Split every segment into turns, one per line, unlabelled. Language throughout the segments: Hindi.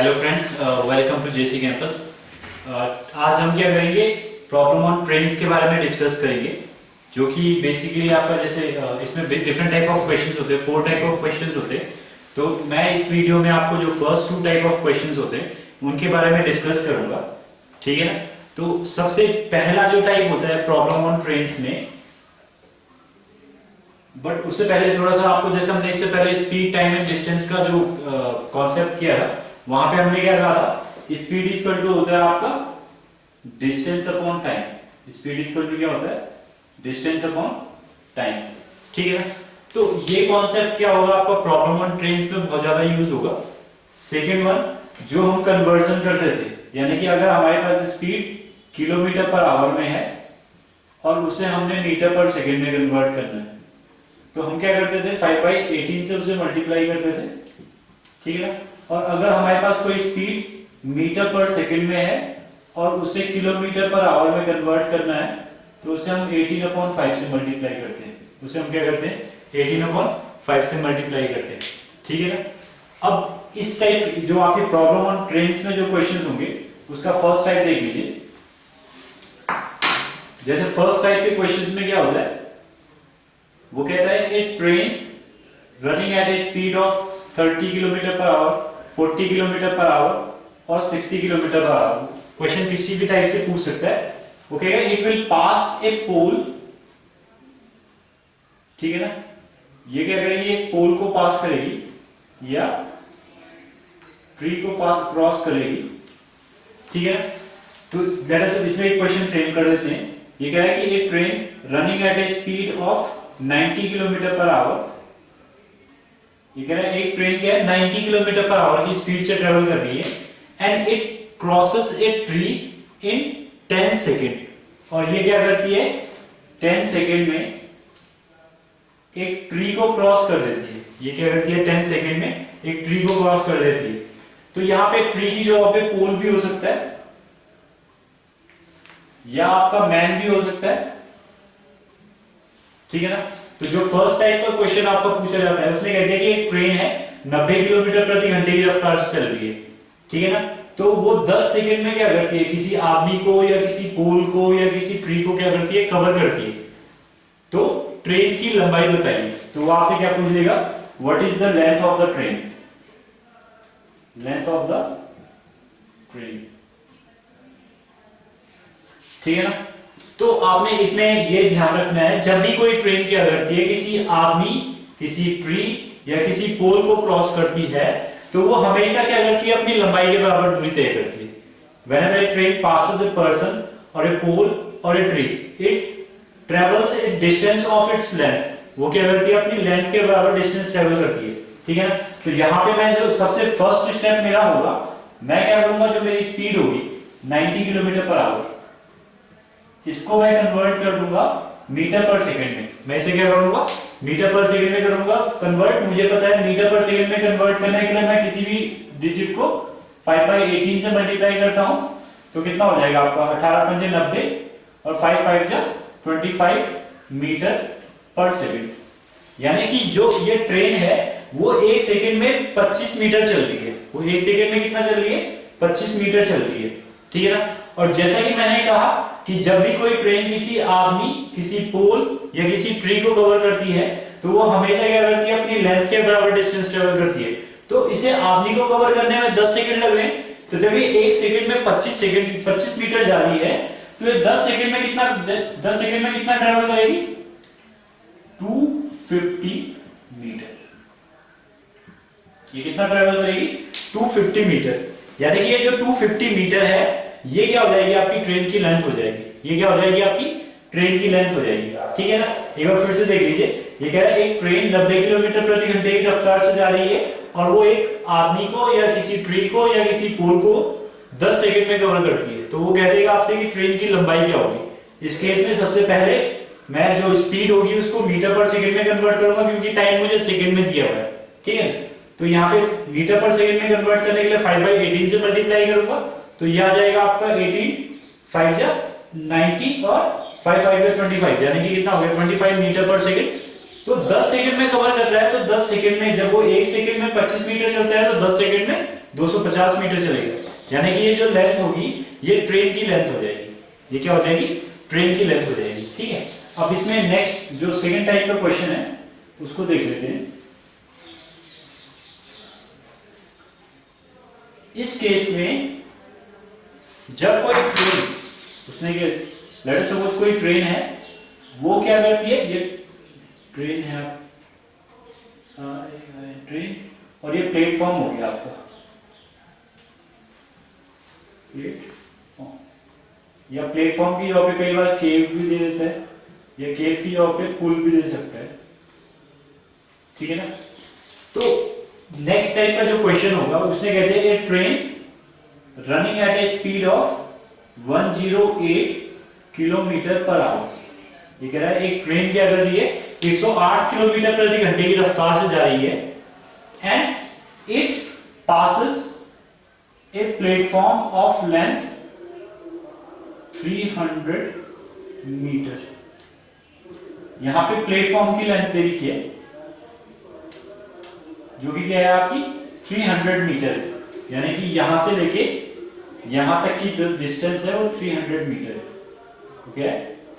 Hello friends, welcome to J C campus. आज हम क्या करेंगे, प्रॉब्लम ऑन ट्रेन्स के बारे में डिस्कस करेंगे, जो कि बेसिकली आपका जैसे इसमें डिफरेंट टाइप ऑफ क्वेश्चंस होते हैं, 4 टाइप ऑफ क्वेश्चंस होते हैं। तो मैं इस वीडियो में आपको जो फर्स्ट 2 टाइप ऑफ क्वेश्चंस होते हैं उनके बारे में डिस्कस करूंगा, ठीक है ना। तो सबसे पहला जो टाइप होता है प्रॉब्लम ऑन ट्रेन्स में, बट उससे पहले थोड़ा सा आपको, जैसे हमने इससे पहले स्पीड टाइम एंड डिस्टेंस का जो कॉन्सेप्ट किया था, वहां पे हमने क्या कहा था, स्पीड इक्वल टू होता है आपका distance upon time. Speed equal to क्या होता है, डिस्टेंस अपॉन टाइम, ठीक है ना। तो ये कॉन्सेप्ट क्या होगा आपका प्रॉब्लम ऑन ट्रेन्स में बहुत ज्यादा यूज होगा। सेकेंड वन, जो हम कन्वर्जन करते थे, यानी कि अगर हमारे पास स्पीड किलोमीटर पर आवर में है और उसे हमने मीटर पर सेकेंड में कन्वर्ट करना है, तो हम क्या करते थे, 5/18 से उसे मल्टीप्लाई करते थे, ठीक है ना। और अगर हमारे पास कोई स्पीड मीटर पर सेकंड में है और उसे किलोमीटर पर आवर में कन्वर्ट करना है, तो उसे हम 18/5 से मल्टीप्लाई करते हैं। उसे हम क्या करते हैं, 18/5 से मल्टीप्लाई करते हैं, ठीक है ना। अब इस टाइप जो आपके प्रॉब्लम ऑन ट्रेन्स में जो क्वेश्चन होंगे, उसका फर्स्ट टाइप देख लीजिए। जैसे फर्स्ट टाइप के क्वेश्चंस में क्या होता है, वो कहता है a train running at a speed of 30 kilometre per hour, 40 kilometre per hour और 60 किलोमीटर पर आवर। क्वेश्चन किसी भी टाइप से पूछ सकता है। वो कहेगा इट विल पास ए पोल, ठीक है ना। ये क्या करेगी, एक पोल को पास करेगी या ट्री को पास क्रॉस करेगी, ठीक है ना। तो लेट अस इसमें एक क्वेश्चन फ्रेम कर देते हैं। ये कह रहा है कि a train running at a speed of 90 kilometre per hour, ये कह रहा है एक ट्रेन क्या है 90 किलोमीटर पर आवर की स्पीड से ट्रेवल कर रही है and it crosses a tree in 10 second. और ये क्या करती है, 10 सेकेंड में एक ट्री को क्रॉस कर देती है। ये क्या करती है, 10 सेकेंड में एक ट्री को क्रॉस कर देती है। तो यहां पे ट्री की जगह पे पोल भी हो सकता है या आपका मैन भी हो सकता है, ठीक है ना। तो जो फर्स्ट टाइप का क्वेश्चन आपका पूछा जाता है, उसने कह दिया कि एक ट्रेन है 90 किलोमीटर प्रति घंटे की रफ्तार से चल रही है, ठीक है ना। तो वो 10 सेकंड में क्या करती है, किसी आदमी को या किसी पोल को या किसी ट्री को क्या करती है, कवर करती है। तो ट्रेन की लंबाई बताइए। तो वो आपसे क्या पूछ लेगा, what is the length of the train, length of the train, ठीक है ना। तो आपने इसमें ये ध्यान रखना है, जब भी कोई ट्रेन क्या करती है, किसी आदमी, किसी ट्री या किसी पोल को क्रॉस करती है, तो वो हमेशा क्या करती है, अपनी लंबाई के बराबर दूरी तय करती है। Whenever a train passes a person or a pole or a tree, it travels a distance of its length. वो क्या करती है, अपनी लेंथ के बराबर डिस्टेंस ट्रेवल करती है, ठीक है ना। तो यहाँ पे मैं जो सबसे फर्स्ट स्टेप मेरा होगा, मैं क्या करूंगा, जो मेरी स्पीड होगी 90 किलोमीटर पर आवर, इसको मैं कन्वर्ट कर दूंगा मीटर पर सेकंड में। मैं इसे क्या करूंगा, मीटर पर सेकंड में करूंगा कन्वर्ट। मुझे पता है मीटर पर सेकंड में कन्वर्ट करने के लिए मैं किसी भी डिजिट को 5/18 से मल्टीप्लाई करता हूं, तो कितना हो जाएगा आपका 18×5 = 90 और 5×5 = 25 मीटर पर सेकंड। यानी कि जो ये ट्रेन है वो एक सेकंड में 25 मीटर चल रही है। वो एक सेकंड में कितना चल रही है, 25 मीटर चल रही है, ठीक है ना। और जैसा कि मैंने कहा कि जब भी कोई ट्रेन किसी आदमी, किसी पोल या किसी ट्री को कवर करती है, तो वो हमेशा क्या करती है, अपनी लेंथ के बराबर डिस्टेंस ट्रेवल करती है। तो इसे आदमी को कवर करने में 10 सेकंड लग रहे हैं, तो जब ये एक सेकंड में 25 मीटर जा रही है, तो ये 10 सेकंड में कितना ट्रेवल करेगी, 250 मीटर। ये कितना ट्रेवल करेगी, 250 मीटर। यानी कि ये जो 250 मीटर है, ये क्या हो जाएगी, आपकी ट्रेन की लेंथ हो जाएगी। ये क्या हो जाएगी, आपकी ट्रेन की लेंथ हो जाएगी, ठीक है ना। एक बार फिर से देख लीजिए। ये कह रहा है एक ट्रेन 90 किलोमीटर प्रति घंटे की रफ्तार से जा रही है और वो एक आदमी को या किसी ट्री को या किसी पोल को 10 सेकंड में कवर करती है। तो वो कह देगा आपसे कि ट्रेन की लंबाई क्या होगी। इस केस में सबसे पहले मैं जो स्पीड होगी उसको मीटर पर सेकंड में कन्वर्ट करूंगा, क्योंकि टाइम मुझे सेकंड में दिया हुआ है, ठीक है। तो यहाँ पे मीटर पर सेकंड में कन्वर्ट करने के लिए 5/18 से मल्टीप्लाई करूंगा, तो ये आ जाएगा आपका 18×5 = 90 और 5×5 = 25, यानी कि कितना हो गया, 25 मीटर पर सेकंड। तो 10 सेकंड में कवर कर रहा है, तो 10 सेकंड में, जब वो एक सेकंड में 25 मीटर चलता है, तो 10 सेकंड में 250 मीटर चलेगा, यानी कि ये जो लेंथ होगी ये ट्रेन की लेंथ हो जाएगी। ये क्या हो जाएगी? ट्रेन की लेंथ हो जाएगी। ठीक है, अब इसमें नेक्स्ट जो सेकंड टाइप का क्वेश्चन है उसको देख लेते हैं। इस केस में जब कोई ट्रेन, उसने लेट अस सपोज कोई ट्रेन है, वो क्या करती है, ये ट्रेन है ट्रेन और ये प्लेटफॉर्म हो गया आपका प्लेटफॉर्म, या प्लेटफॉर्म की जगह पे कई बार केव भी दे देता है, या केव की जगह पे पुल भी दे सकता है। ठीक है ना? तो नेक्स्ट टाइप का जो क्वेश्चन होगा उसने कहते हैं a train running at a speed of 108 kilometre per hour. ये कह रहा है एक ट्रेन क्या कर रही है, 108 किलोमीटर प्रति घंटे की रफ्तार से जा रही है, and it passes a platform of length 300 metre. यहां पे प्लेटफॉर्म की लेंथ दे रखी है जो कि क्या है आपकी 300 मीटर, यानी कि यहां से लेके यहां तक की डिस्टेंस है वो 300 मीटर है। ओके,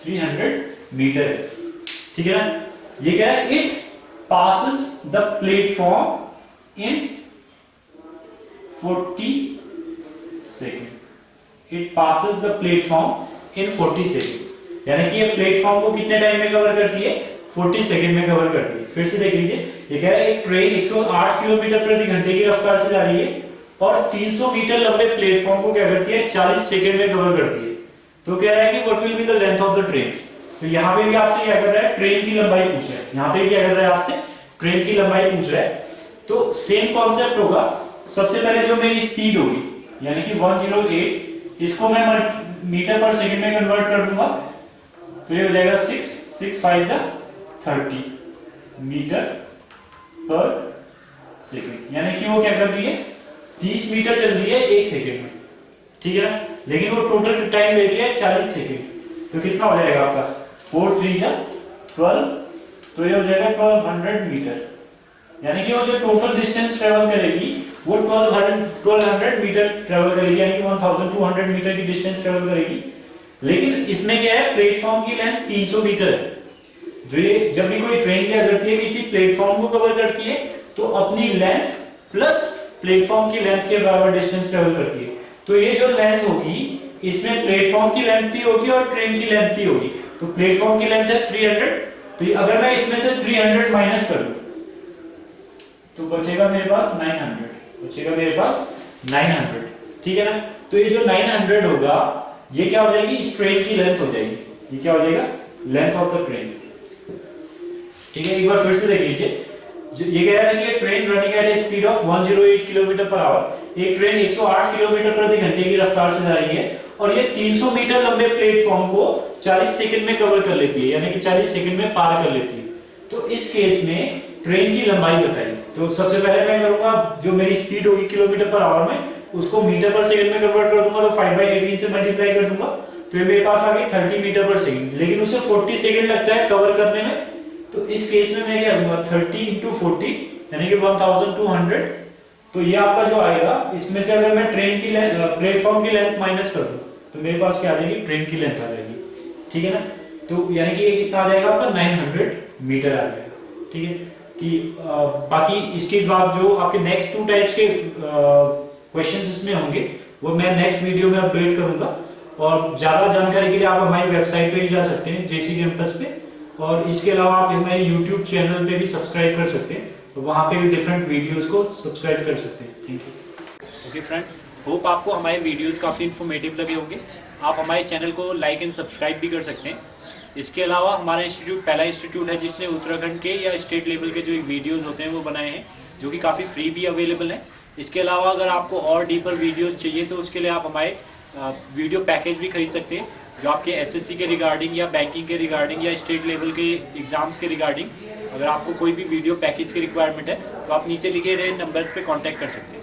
300 मीटर है। ठीक है ना? ये क्या है, it passes the platform in 40 second. It passes the platform in 40 second, यानी कि ये प्लेटफॉर्म को कितने टाइम में कवर करती है, 40 सेकेंड में कवर करती है। फिर से देख लीजिए, ये कह रहा है एक ट्रेन 108 किलोमीटर प्रति घंटे की रफ्तार से जा रही है और 300 मीटर लंबे प्लेटफॉर्म को क्या करती है, 40 सेकेंड में कवर करती है। तो कह रहा है कि what will be the length of the train. तो यहां पे भी आपसे क्या कर रहा है, ट्रेन की लंबाई पूछ रहा है। यहां पे क्या कर रहा है, आपसे ट्रेन की लंबाई पूछ रहा है। तो सेम कॉन्सेप्ट होगा। सबसे पहले जो मेरी स्पीड होगी, यानी कि 108, इसको मैं मीटर पर सेकंड में कन्वर्ट कर दूंगा, तो ये हो जाएगा 6 5 30 मीटर पर सेकंड, यानी कि वो क्या कर रही है, 30 मीटर चल रही है 1 सेकंड में। ठीक है ना? लेकिन वो टोटल टाइम ले लिया है 40 सेकंड। तो कितना हो जाएगा आपका, 4 3 12, तो ये हो जाएगा 1200 मीटर, यानी कि वो जो टोटल डिस्टेंस ट्रेवल करेगी वो 1200 मीटर ट्रेवल करेगी, यानी कि 1200 मीटर की डिस्टेंस ट्रेवल करेगी। लेकिन इसमें क्या है, प्लेटफॉर्म की लेंथ 300 मीटर है। जो ये जब भी कोई ट्रेन क्या करती है, किसी प्लेटफॉर्म को कवर करती है, तो अपनी लेंथ प्लस प्लेटफॉर्म की लेंथ के बराबर डिस्टेंस ट्रेवल करती है। तो ये जो लेंथ होगी, इसमें प्लेटफॉर्म की लेंथ भी होगी और ट्रेन की लेंथ भी होगी। तो प्लेटफॉर्म की लेंथ है 300, तो अगर मैं इसमें से 300 माइनस कर दूं तो बचेगा मेरे पास 900, बचेगा मेरे पास 900। ठीक है ना? तो ये जो 900 होगा, ये क्या हो जाएगी, इस ट्रेन की लेंथ हो जाएगी। ये क्या हो जाएगा, लेंथ ऑफ द ट्रेन। ठीक है, एक बार फिर से देख लीजिए। ये कह रहा था कि train running at a speed of 108 kilometre per our, एक ट्रेन 108 किलोमीटर प्रति घंटे की रफ्तार से जा रही है और ये 300 मीटर लंबे प्लेटफॉर्म को 40 सेकंड में कवर कर लेती है, यानी कि 40 सेकंड में पार कर लेती है। तो इस केस में ट्रेन की लंबाई बताइए। तो सबसे पहले मैं करूंगा, जो मेरी स्पीड होगी किलोमीटर पर आवर में, उसको मीटर पर सेकंड में कन्वर्ट कर दूंगा, तो 5/18 से मल्टीप्लाई कर दूंगा, तो ये मेरे पास आ गई 30 मीटर पर सेकंड। लेकिन उसे 40 सेकंड लगता है कवर करने में, तो इस केस में मैं क्या करूंगा, 30 × 40 यानी कि 1200। तो ये आपका जो आएगा, इसमें से अगर मैं ट्रेन की प्लेटफॉर्म की लेंथ माइनस कर दूं तो मेरे पास क्या आ जाएगी, ट्रेन की लेंथ आ जाएगी। ठीक है ना? तो यानी कि ये कितना आ जाएगा आपका, 900 मीटर आ जाएगा। ठीक है, कि बाकी इसके बाद जो आपके नेक्स्ट 2 टाइप्स के क्वेश्चंस इसमें होंगे वो मैं नेक्स्ट वीडियो में अपडेट करूंगा। और ज्यादा जानकारी के लिए आप हमारी वेबसाइट पे भी जा सकते हैं, JC कैंपस पे, और इसके अलावा आप हमारे YouTube चैनल पे भी सब्सक्राइब कर सकते हैं, तो वहां पे भी डिफरेंट वीडियोस को सब्सक्राइब कर सकते हैं। Thank you. Okay friends, hope आपको हमारे वीडियोस काफ़ी इन्फॉर्मेटिव लगे होंगे। आप हमारे चैनल को लाइक एंड सब्सक्राइब भी कर सकते हैं। इसके अलावा हमारा इंस्टीट्यूट पहला इंस्टीट्यूट है जिसने उत्तराखंड के या स्टेट लेवल के जो वीडियोज़ होते हैं वो बनाए हैं, जो कि काफ़ी फ्री भी अवेलेबल हैं। इसके अलावा अगर आपको और डीपर वीडियोज़ चाहिए तो उसके लिए आप हमारे वीडियो पैकेज भी खरीद सकते हैं, जो आपके SSC के रिगार्डिंग या बैंकिंग के रिगार्डिंग या स्टेट लेवल के एग्जाम्स के रिगार्डिंग, अगर आपको कोई भी वीडियो पैकेज की रिक्वायरमेंट है तो आप नीचे लिखे गए नंबर्स पे कांटेक्ट कर सकते हैं।